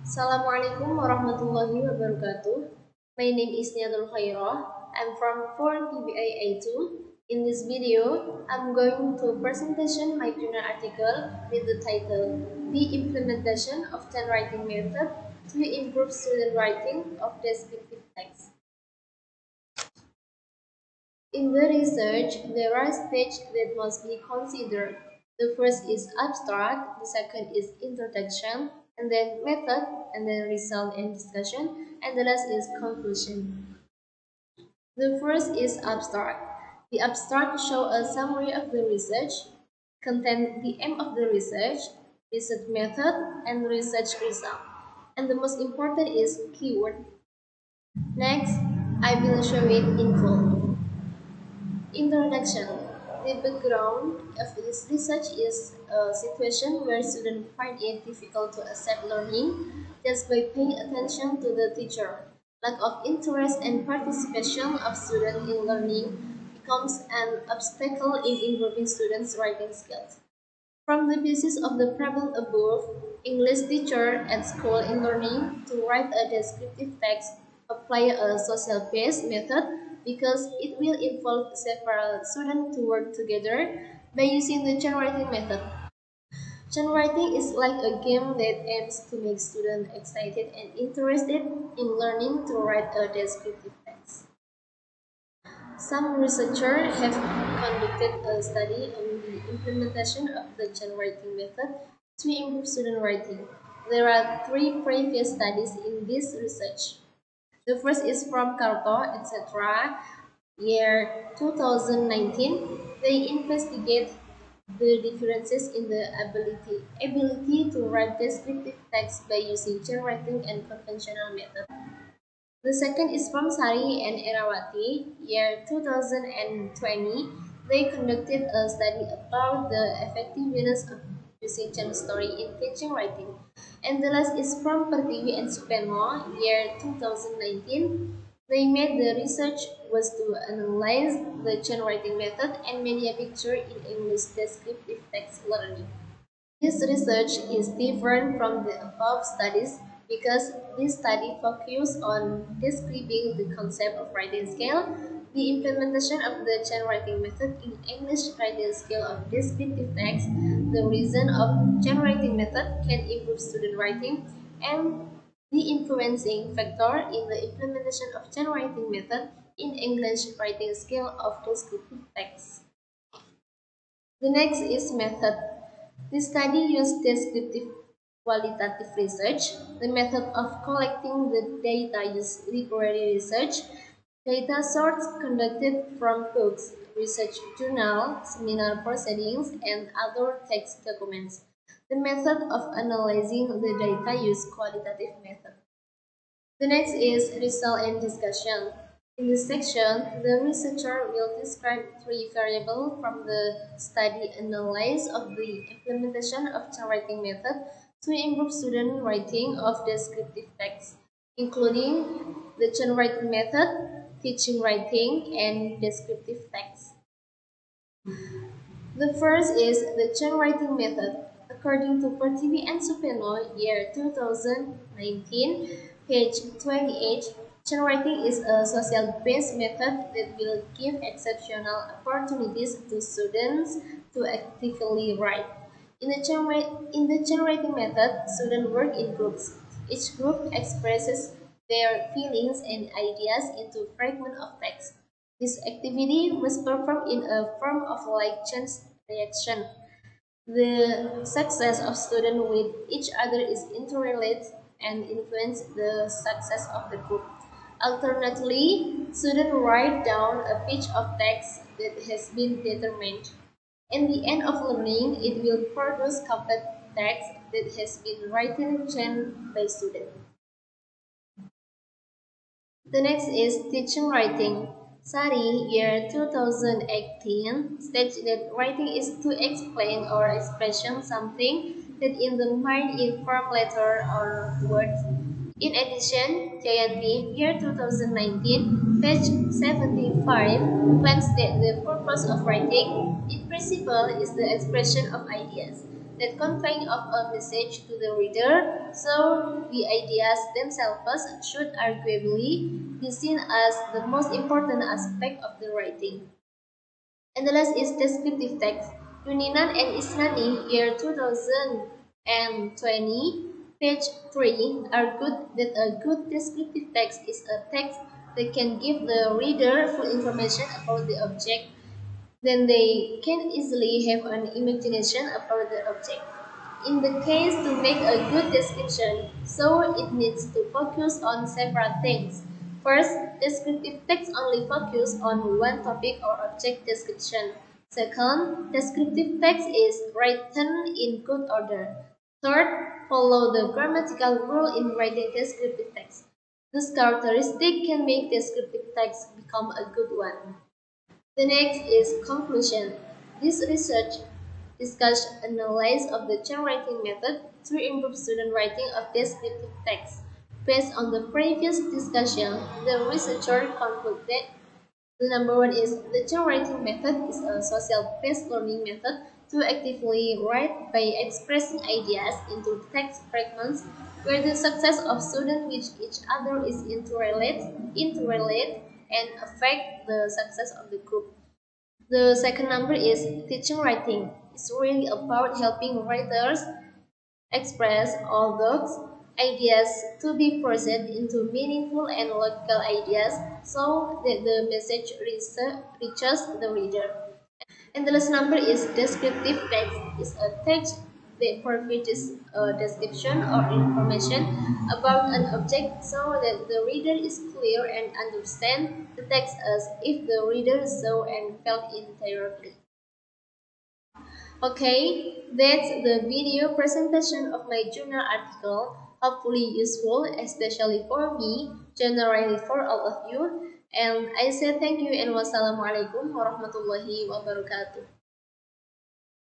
Assalamualaikum warahmatullahi wabarakatuh. My name is Niatul Khairah. I'm from 4 PBIA2. In this video, I'm going to presentation my journal article with the title The Implementation of 10 Writing Method to Improve Student Writing of Descriptive Text. In the research, there are stages that must be considered. The first is abstract, the second is introduction, and then method, and then result and discussion, and the last is conclusion. The first is abstract. The abstract shows a summary of the research, content the aim of the research method, and research result. And the most important is keyword. Next, I will show it in full. Introduction. The background of this research is a situation where students find it difficult to accept learning just by paying attention to the teacher. Lack of interest and participation of students in learning becomes an obstacle in improving students' writing skills. From the basis of the problem above, English teacher at school in learning to write a descriptive text apply a social pace method because it will involve several students to work together by using the chain writing method. Chain writing is like a game that aims to make students excited and interested in learning to write a descriptive text. Some researchers have conducted a study on the implementation of the chain writing method to improve student writing. There are three previous studies in this research. The first is from Carto, etc., year 2019. They investigate the differences in the ability to write descriptive text by using chain writing and conventional method. The second is from Sari and Erawati, year 2020. They conducted a study about the effectiveness of using chain story in teaching writing. And the last is from Pertiwi and Supenmo, year 2019. They made the research was to analyze the chain writing method and media picture in English descriptive text learning. This research is different from the above studies because this study focuses on describing the concept of writing scale, the implementation of the chain writing method in English writing scale of descriptive text, the reason of chain writing method can improve student writing, and the influencing factor in the implementation of chain writing method in English writing scale of descriptive text. The next is method. This study used descriptive qualitative research. The method of collecting the data used literary research, data source conducted from books, research journal, seminar proceedings, and other text documents. The method of analyzing the data used qualitative method. The next is result and discussion. In this section, the researcher will describe three variables from the study analysis of the implementation of chain writing method to improve student writing of descriptive text, including the chain writing method, teaching writing, and descriptive text. The first is the chain writing method. According to Pertiwi and Supeno, year 2019, page 28, chain writing is a social-based method that will give exceptional opportunities to students to actively write. In the chain writing method, students work in groups. Each group expresses their feelings and ideas into fragments of text. This activity was performed in a form of like chain reaction. The success of students with each other is interrelated and influence the success of the group. Alternately, students write down a pitch of text that has been determined. In the end of learning, it will produce complete text that has been written chain by students. The next is teaching writing. Sari, year 2018, states that writing is to explain or expression something that in the mind in form letter or words. In addition, Jayanti, year 2019, page 75, claims that the purpose of writing, in principle, is the expression of ideas. that conveying of a message to the reader, so the ideas themselves should arguably be seen as the most important aspect of the writing. And the last is descriptive text. Yuninan and Isnani, year 2020, page 3, argued that a good descriptive text is a text that can give the reader full information about the object, then they can easily have an imagination about the object. In the case to make a good description, so it needs to focus on several things. First, descriptive text only focus on one topic or object description. Second, descriptive text is written in good order. Third, follow the grammatical rule in writing descriptive text. This characteristic can make descriptive text become a good one. The next is conclusion. This research discussed analysis of the chain writing method to improve student writing of descriptive text. Based on the previous discussion, the researcher concluded the number one is the chain writing method is a social-based learning method to actively write by expressing ideas into text fragments where the success of students with each other is interrelate and affect the success of the group. The second number is teaching writing. It's really about helping writers express all those ideas to be processed into meaningful and logical ideas so that the message reaches the reader. And the last number is descriptive text. It's a text that provides a description or information about an object so that the reader is clear and understand the text as if the reader saw and felt it directly. Okay, that's the video presentation of my journal article. Hopefully useful, especially for me, generally for all of you. And I say thank you and wassalamualaikum warahmatullahi wabarakatuh.